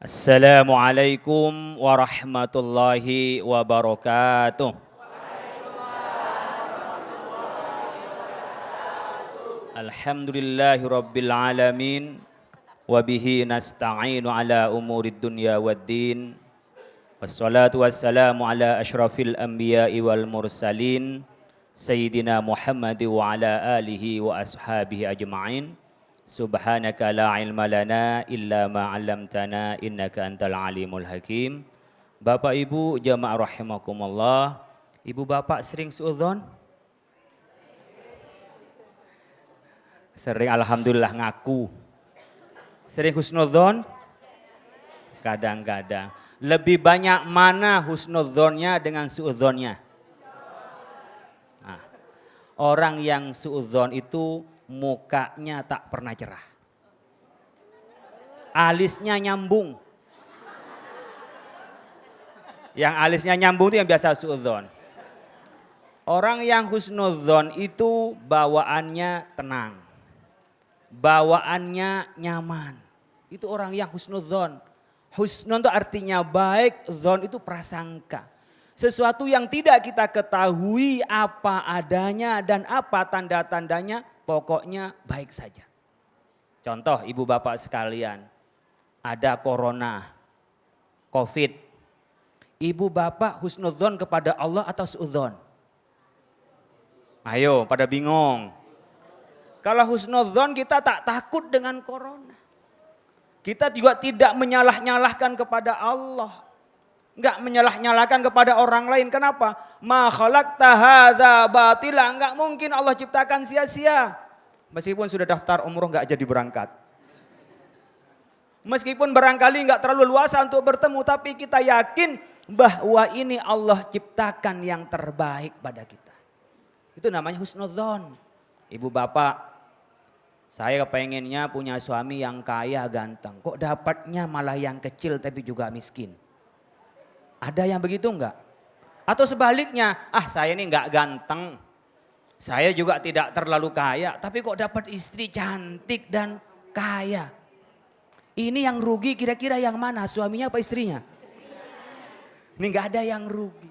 Assalamualaikum warahmatullahi wabarakatuh. Alhamdulillahi rabbil alamin. Wabihi nasta'inu ala umurid dunya waddin. Wassalatu wassalamu ala ashrafil anbiya'i wal mursalin. Sayyidina Muhammad wa ala alihi wa ashabihi ajma'in. Subhanaka la ilma lana illa ma 'allamtana innaka antal alimul hakim. Bapak Ibu jamaah rahimakumullah. Ibu bapak sering suudzon? Sering, alhamdulillah ngaku. Sering husnudzon? Kadang-kadang. Lebih banyak mana husnudzonnya dengan suudzonnya? Nah, orang yang suudzon itu mukanya tak pernah cerah. Alisnya nyambung. Yang alisnya nyambung itu yang biasa suudzon. Orang yang husnudzon itu bawaannya tenang. Bawaannya nyaman. Itu orang yang husnudzon. Husnun itu artinya baik, dzon itu prasangka. Sesuatu yang tidak kita ketahui apa adanya dan apa tanda-tandanya, pokoknya baik saja. Contoh ibu bapak sekalian, ada corona, covid. Ibu bapak husnudzon kepada Allah atau suudzon? Ayo pada bingung. Kalau husnudzon kita tak takut dengan corona. Kita juga tidak menyalah-nyalahkan kepada Allah. Enggak menyalah-nyalahkan kepada orang lain. Kenapa? Ma khalaqta hadza batila. Enggak mungkin Allah ciptakan sia-sia. Meskipun sudah daftar umroh enggak jadi berangkat. Meskipun barangkali enggak terlalu luasa untuk bertemu. Tapi kita yakin bahwa ini Allah ciptakan yang terbaik pada kita. Itu namanya husnudzon. Ibu bapak, saya kepengennya punya suami yang kaya ganteng. Kok dapatnya malah yang kecil tapi juga miskin. Ada yang begitu enggak? Atau sebaliknya, saya ini enggak ganteng. Saya juga tidak terlalu kaya. Tapi kok dapat istri cantik dan kaya. Ini yang rugi kira-kira yang mana? Suaminya apa istrinya? Ini enggak ada yang rugi.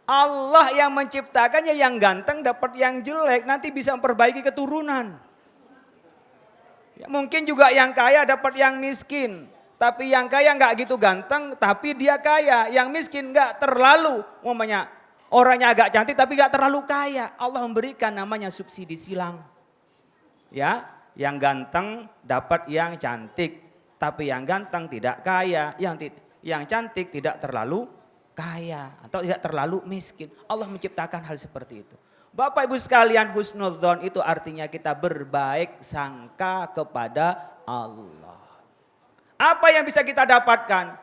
Allah yang menciptakannya yang ganteng dapat yang jelek. Nanti bisa memperbaiki keturunan. Ya, mungkin juga yang kaya dapat yang miskin. Tapi yang kaya enggak gitu ganteng tapi dia kaya. Yang miskin enggak terlalu. Umpamanya orangnya agak cantik tapi enggak terlalu kaya. Allah memberikan namanya subsidi silang. Ya, yang ganteng dapat yang cantik. Tapi yang ganteng tidak kaya. Yang cantik tidak terlalu kaya. Atau tidak terlalu miskin. Allah menciptakan hal seperti itu. Bapak ibu sekalian, husnudzon itu artinya kita berbaik sangka kepada Allah. Apa yang bisa kita dapatkan?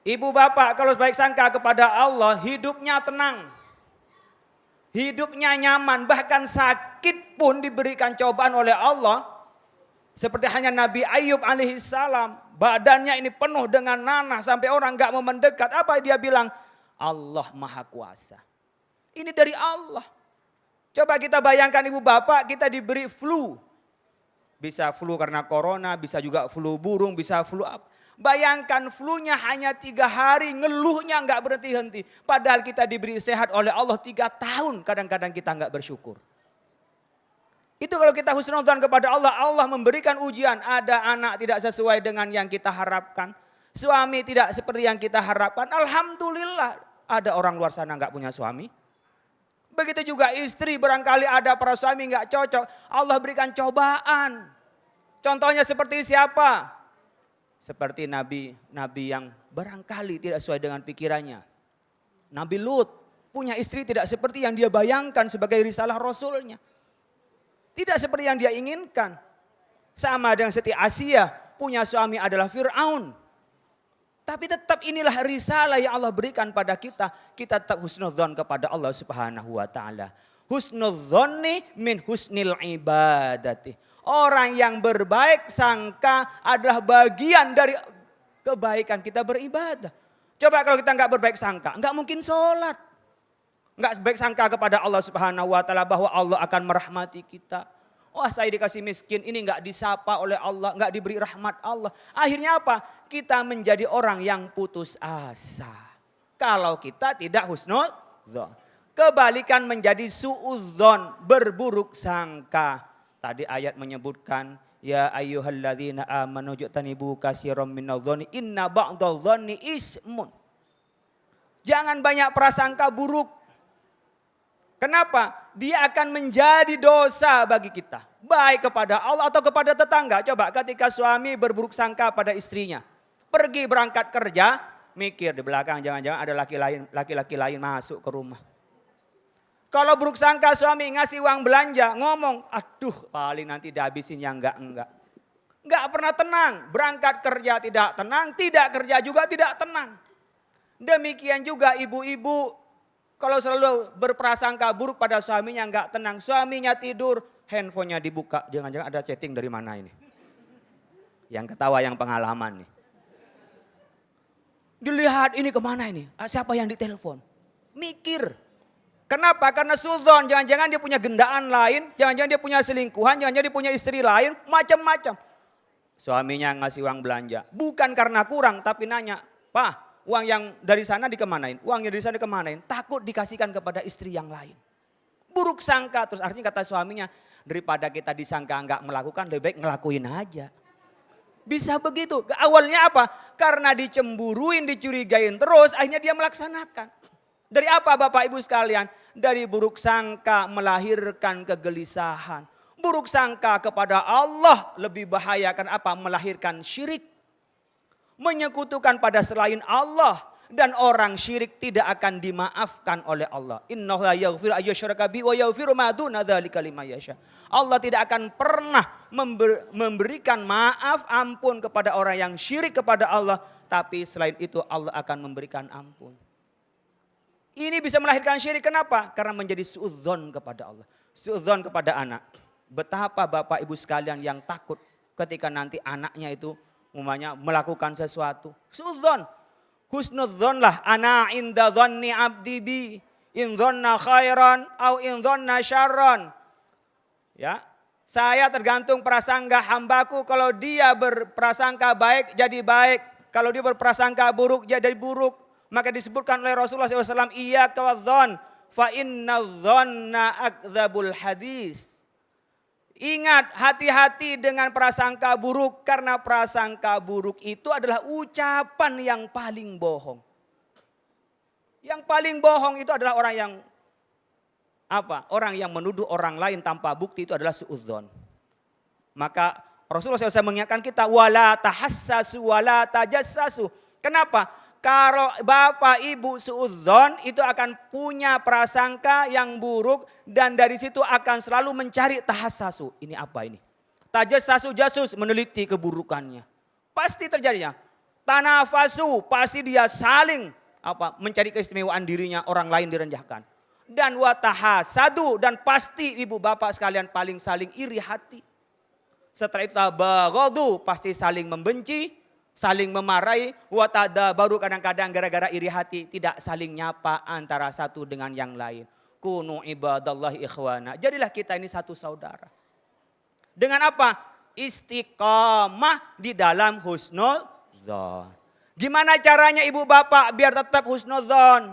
Ibu bapak kalau baik sangka kepada Allah, hidupnya tenang. Hidupnya nyaman, bahkan sakit pun diberikan cobaan oleh Allah. Seperti hanya Nabi Ayub alaihissalam, badannya ini penuh dengan nanah sampai orang gak mau mendekat. Apa dia bilang? Allah maha kuasa. Ini dari Allah. Coba kita bayangkan ibu bapak, kita diberi flu. Bisa flu karena corona, bisa juga flu burung, bisa flu apa. Bayangkan flu-nya hanya 3 hari, ngeluhnya enggak berhenti-henti. Padahal kita diberi sehat oleh Allah 3 tahun, kadang-kadang kita enggak bersyukur. Itu kalau kita husnudzon kepada Allah, Allah memberikan ujian. Ada anak tidak sesuai dengan yang kita harapkan. Suami tidak seperti yang kita harapkan. Alhamdulillah ada orang luar sana enggak punya suami. Begitu juga istri, barangkali ada para suami enggak cocok. Allah berikan cobaan. Contohnya seperti siapa? Seperti nabi yang barangkali tidak sesuai dengan pikirannya. Nabi Lut punya istri tidak seperti yang dia bayangkan sebagai risalah rasulnya. Tidak seperti yang dia inginkan. Sama dengan seperti Asia, punya suami adalah Fir'aun. Tapi tetap inilah risalah yang Allah berikan pada kita. Kita tetap husnudzon kepada Allah subhanahu wa ta'ala. Husnudzonni min husnil ibadati. Orang yang berbaik sangka adalah bagian dari kebaikan kita beribadah. Coba kalau kita enggak berbaik sangka, enggak mungkin sholat. Enggak baik sangka kepada Allah subhanahu wa ta'ala bahwa Allah akan merahmati kita. Wah saya dikasih miskin, ini nggak disapa oleh Allah, nggak diberi rahmat Allah. Akhirnya apa? Kita menjadi orang yang putus asa. Kalau kita tidak husnudzon. Kebalikan menjadi suudzon, berburuk sangka. Tadi ayat menyebutkan, ya ayyuhalladzina amanu jtanibu katsiran minadh-dhonni inna ba'dadh-dhonni ismun. Jangan banyak prasangka buruk. Kenapa? Dia akan menjadi dosa bagi kita. Baik kepada Allah atau kepada tetangga. Coba ketika suami berburuk sangka pada istrinya. Pergi berangkat kerja, mikir di belakang jangan-jangan ada laki-laki lain masuk ke rumah. Kalau buruk sangka suami ngasih uang belanja, ngomong, aduh paling nanti dihabisin yang enggak. Enggak pernah tenang, berangkat kerja tidak tenang, tidak kerja juga tidak tenang. Demikian juga ibu-ibu. Kalau selalu berprasangka buruk pada suaminya enggak tenang. Suaminya tidur, handphonenya dibuka. Jangan-jangan ada chatting dari mana ini. Yang ketawa yang pengalaman nih. Dilihat ini kemana ini? Siapa yang ditelepon? Mikir. Kenapa? Karena sudzon. Jangan-jangan dia punya gendaan lain. Jangan-jangan dia punya selingkuhan. Jangan-jangan dia punya istri lain. Macam-macam. Suaminya ngasih uang belanja. Bukan karena kurang tapi nanya. Pak. Uang yang dari sana dikemanain? Uangnya dari sana dikemanain? Takut dikasihkan kepada istri yang lain. Buruk sangka. Terus artinya kata suaminya, daripada kita disangka enggak melakukan, lebih baik ngelakuin aja. Bisa begitu. Awalnya apa? Karena dicemburuin, dicurigain terus, akhirnya dia melaksanakan. Dari apa Bapak Ibu sekalian? Dari buruk sangka melahirkan kegelisahan. Buruk sangka kepada Allah lebih bahaya kan apa? Melahirkan syirik. Menyekutukan pada selain Allah. Dan orang syirik tidak akan dimaafkan oleh Allah. Innahu la yaghfiru ayyushraka bihi wa yaghfiru ma duna dzalika liman yasha. Allah tidak akan pernah memberikan maaf ampun kepada orang yang syirik kepada Allah. Tapi selain itu Allah akan memberikan ampun. Ini bisa melahirkan syirik. Kenapa? Karena menjadi suudzon kepada Allah. Suudzon kepada anak. Betapa Bapak Ibu sekalian yang takut ketika nanti anaknya itu umumnya melakukan sesuatu. Suudzon. Husnudzon lah. Ana inda dhanni abdi bi. In dhanna khairan au in dhanna syarran. Ya. Saya tergantung prasangka hambaku. Kalau dia berprasangka baik jadi baik. Kalau dia berprasangka buruk jadi buruk. Maka disebutkan oleh Rasulullah SAW. Iyaka wadh-dhon. Fa inna dhanna akdzabul hadis. Ingat, hati-hati dengan prasangka buruk. Karena prasangka buruk itu adalah ucapan yang paling bohong. Yang paling bohong itu adalah orang yang apa? Orang yang menuduh orang lain tanpa bukti itu adalah suudzon. Maka Rasulullah SAW mengingatkan kita, wala tahassasu wala tajassasu. Kenapa? Kalau bapak ibu suudzon itu akan punya prasangka yang buruk dan dari situ akan selalu mencari tahassasu. Ini apa ini? Tajassasu jasus meneliti keburukannya. Pasti terjadinya. Tanafasu pasti dia saling mencari keistimewaan dirinya, orang lain direndahkan. Dan watahasadu dan pasti ibu bapak sekalian paling saling iri hati. Setelah itu tabaghadu pasti saling membenci. Saling memarahi, watada baru kadang-kadang gara-gara iri hati tidak saling nyapa antara satu dengan yang lain. Kunu ibadallahi ikhwana. Jadilah kita ini satu saudara. Dengan apa? Istiqamah di dalam husnudzon. Gimana caranya ibu bapak biar tetap husnudzon?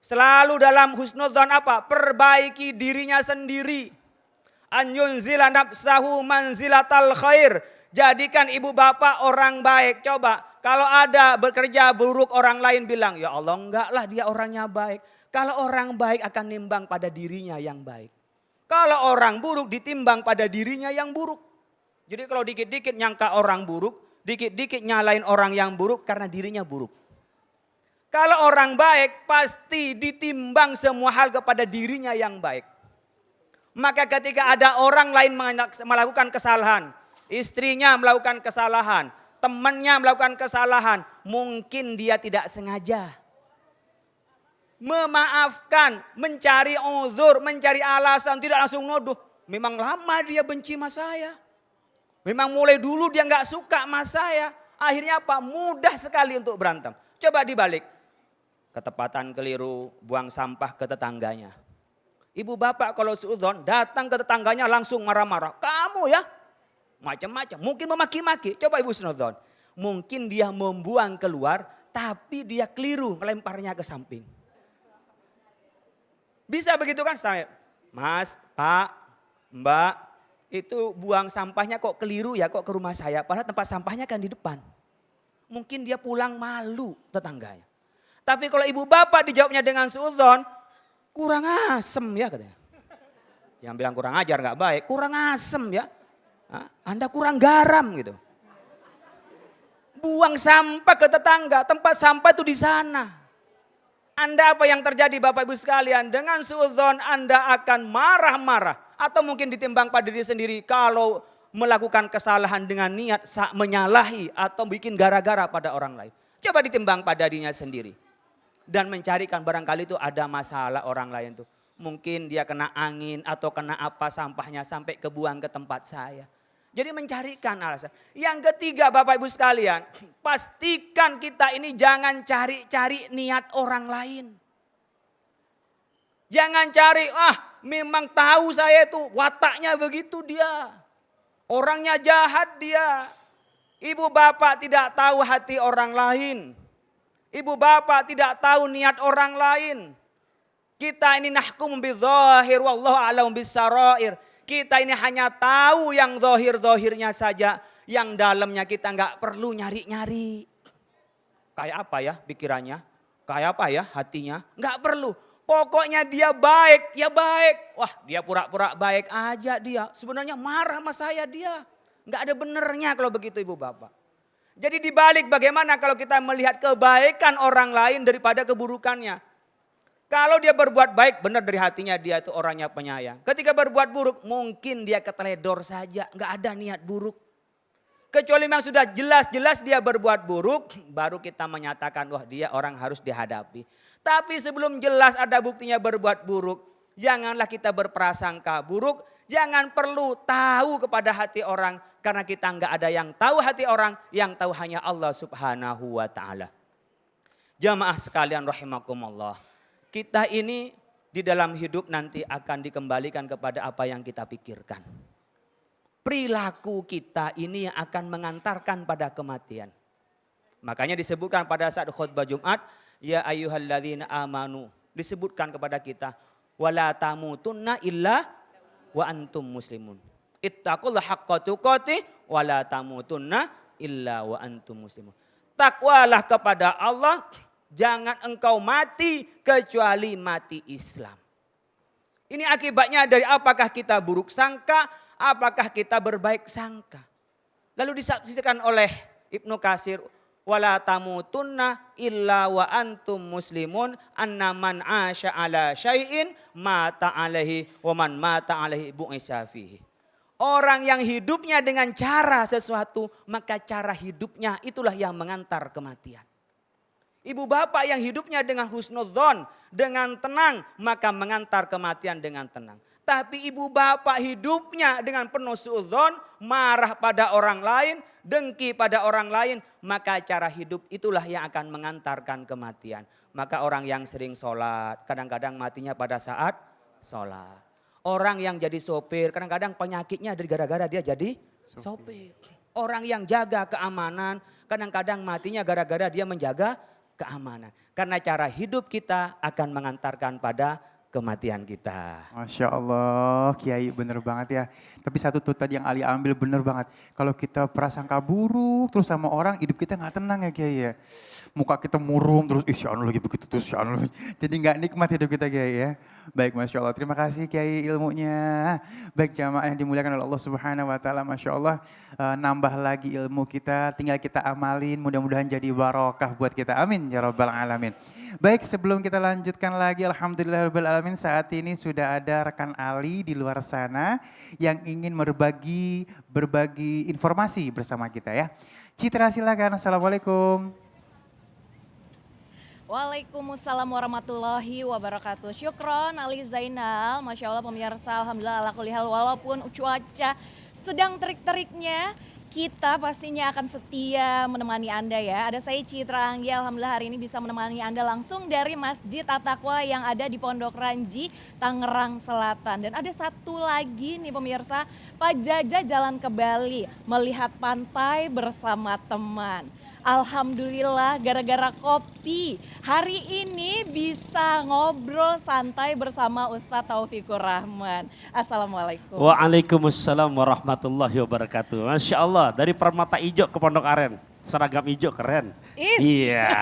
Selalu dalam husnudzon apa? Perbaiki dirinya sendiri. An yunzila nafsahu manzilatal khair. Jadikan ibu bapak orang baik. Coba kalau ada bekerja buruk orang lain bilang, ya Allah enggak lah dia orangnya baik. Kalau orang baik akan nimbang pada dirinya yang baik. Kalau orang buruk ditimbang pada dirinya yang buruk. Jadi kalau dikit-dikit nyangka orang buruk, dikit-dikit nyalain orang yang buruk karena dirinya buruk. Kalau orang baik pasti ditimbang semua hal kepada dirinya yang baik. Maka ketika ada orang lain melakukan kesalahan, istrinya melakukan kesalahan, temannya melakukan kesalahan. Mungkin dia tidak sengaja. Memaafkan, mencari uzur, mencari alasan, tidak langsung nuduh. Memang lama dia benci sama saya. Memang mulai dulu dia gak suka sama saya. Akhirnya apa? Mudah sekali untuk berantem. Coba dibalik. Ketepatan keliru, buang sampah ke tetangganya. Ibu bapak kalau suudzon datang ke tetangganya langsung marah-marah. Kamu ya, macam-macam. Mungkin memaki-maki. Coba ibu suudzon. Mungkin dia membuang keluar, tapi dia keliru melemparnya ke samping. Bisa begitu kan? Saya, Mas, Pak, Mbak, itu buang sampahnya kok keliru ya, kok ke rumah saya. Padahal tempat sampahnya kan di depan. Mungkin dia pulang malu tetangganya. Tapi kalau ibu bapak dijawabnya dengan suudzon, kurang asem ya katanya. Jangan bilang kurang ajar nggak baik, kurang asem ya. Anda kurang garam gitu. Buang sampah ke tetangga, tempat sampah itu di sana. Anda apa yang terjadi Bapak Ibu sekalian? Dengan suudzon Anda akan marah-marah. Atau mungkin ditimbang pada diri sendiri kalau melakukan kesalahan dengan niat menyalahi atau bikin gara-gara pada orang lain. Coba ditimbang pada dirinya sendiri. Dan mencarikan barangkali itu ada masalah orang lain tuh. Mungkin dia kena angin atau kena apa sampahnya sampai kebuang ke tempat saya. Jadi mencarikan alasan. Yang ketiga Bapak Ibu sekalian, pastikan kita ini jangan cari-cari niat orang lain. Jangan cari, memang tahu saya itu wataknya begitu dia. Orangnya jahat dia. Ibu bapak tidak tahu hati orang lain. Ibu bapak tidak tahu niat orang lain. Kita ini nahkum bidzahir wallahu a'lam bisarair. Kita ini hanya tahu yang zahir-zahirnya saja. Yang dalamnya kita nggak perlu nyari-nyari. Kayak apa ya pikirannya? Kayak apa ya hatinya? Nggak perlu. Pokoknya dia baik, ya baik. Wah dia pura-pura baik aja dia. Sebenarnya marah sama saya dia. Nggak ada benernya kalau begitu ibu bapak. Jadi dibalik bagaimana kalau kita melihat kebaikan orang lain daripada keburukannya. Kalau dia berbuat baik benar dari hatinya dia itu orangnya penyayang. Ketika berbuat buruk mungkin dia keteledor saja. Nggak ada niat buruk. Kecuali memang sudah jelas-jelas dia berbuat buruk. Baru kita menyatakan wah dia orang harus dihadapi. Tapi sebelum jelas ada buktinya berbuat buruk. Janganlah kita berprasangka buruk. Jangan perlu tahu kepada hati orang. Karena kita nggak ada yang tahu hati orang. Yang tahu hanya Allah subhanahu wa ta'ala. Jamaah sekalian rahimakumullah. Kita ini di dalam hidup nanti akan dikembalikan kepada apa yang kita pikirkan. Perilaku kita ini yang akan mengantarkan pada kematian. Makanya disebutkan pada saat khutbah Jumat. Ya ayyuhalladzina amanu. Disebutkan kepada kita. Wala tamutunna illa wa antum muslimun. Ittaqullaha haqqa tuqatih wala tamutunna illa wa antum muslimun. Takwalah kepada Allah. Jangan engkau mati kecuali mati Islam. Ini akibatnya dari apakah kita buruk sangka, apakah kita berbaik sangka. Lalu disaksikan oleh Ibnu Katsir, wala tamutunna illa wa antum muslimun annaman asya ala syai'in mata alaihi wa man mata alaihi bu'isa fihi. Orang yang hidupnya dengan cara sesuatu, maka cara hidupnya itulah yang mengantar kematian. Ibu bapak yang hidupnya dengan husnudzon, dengan tenang, maka mengantar kematian dengan tenang. Tapi ibu bapak hidupnya dengan penuh suudzon, marah pada orang lain, dengki pada orang lain, maka cara hidup itulah yang akan mengantarkan kematian. Maka orang yang sering sholat, kadang-kadang matinya pada saat sholat. Orang yang jadi sopir, kadang-kadang penyakitnya dari gara-gara dia jadi sopir. Orang yang jaga keamanan, kadang-kadang matinya gara-gara dia menjaga keamanan. Karena cara hidup kita akan mengantarkan pada kematian kita. Masya Allah, Kiai bener banget ya. Tapi satu tuh tadi yang Ali ambil bener banget. Kalau kita prasangka buruk terus sama orang, hidup kita gak tenang ya Kiai ya. Muka kita murung terus, si Anu lagi begitu terus, si Anu lagi. Jadi gak nikmat hidup kita Kiai ya. Baik Masya Allah, terima kasih Kiai ilmunya. Baik jamaah yang dimuliakan oleh Allah Subhanahu Wa Taala, Masya Allah. Nambah lagi ilmu kita, tinggal kita amalin, mudah-mudahan jadi barokah buat kita. Amin ya Rabbal Alamin. Baik sebelum kita lanjutkan lagi, Alhamdulillahirabbil alamin, saat ini sudah ada rekan Ali di luar sana yang ingin berbagi informasi bersama kita ya. Citra silakan, Assalamualaikum. Waalaikumsalam warahmatullahi wabarakatuh. Syukron Ali Zainal, Masya Allah pemirsa, Alhamdulillah ala kulli hal, walaupun cuaca sedang terik-teriknya, kita pastinya akan setia menemani Anda ya. Ada saya Citra Anggi, alhamdulillah hari ini bisa menemani Anda langsung dari Masjid At-Taqwa yang ada di Pondok Ranji, Tangerang Selatan. Dan ada satu lagi nih pemirsa, Pak Jaja jalan ke Bali, melihat pantai bersama teman. Alhamdulillah gara-gara kopi, hari ini bisa ngobrol santai bersama Ustadz Taufikur Rahman. Assalamualaikum. Waalaikumsalam warahmatullahi wabarakatuh. Masya Allah, dari Permata Ijo ke Pondok Aren. Seragam hijau keren. Iya.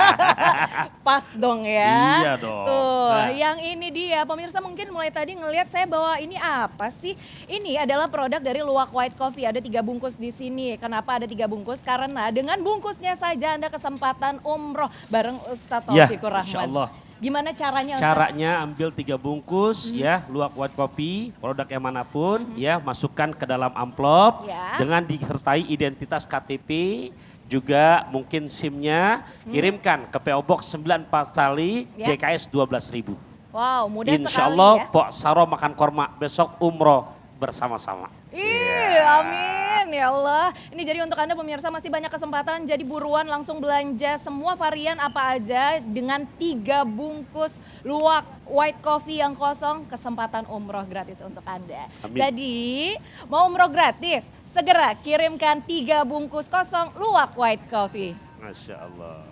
Pas dong ya. Iya dong. Tuh, Nah. yang ini dia. Pemirsa mungkin mulai tadi ngelihat saya bawa ini apa sih? Ini adalah produk dari Luwak White Coffee. Ada 3 bungkus di sini. Kenapa ada 3 bungkus? Karena dengan bungkusnya saja Anda kesempatan umroh bareng Ustadz Ya, Taufikur Rahman. insya Allah. Gimana caranya Ustadz? Caranya ambil 3 bungkus ya, Luwak White Coffee, produk yang manapun ya, masukkan ke dalam amplop Ya. dengan disertai identitas KTP, juga mungkin SIM-nya, kirimkan ke PO Box 94 Sali, Ya. JKS 12.000. Wow, mudah Insya sekali Allah ya. Pok Saro makan korma, besok umroh bersama-sama. Ih, amin ya Allah. Ini jadi untuk Anda pemirsa masih banyak kesempatan, jadi buruan langsung belanja semua varian apa aja dengan 3 bungkus Luwak White Coffee yang kosong, kesempatan umroh gratis untuk Anda. Amin. Jadi mau umroh gratis, segera kirimkan 3 bungkus kosong Luwak White Coffee. Masya Allah.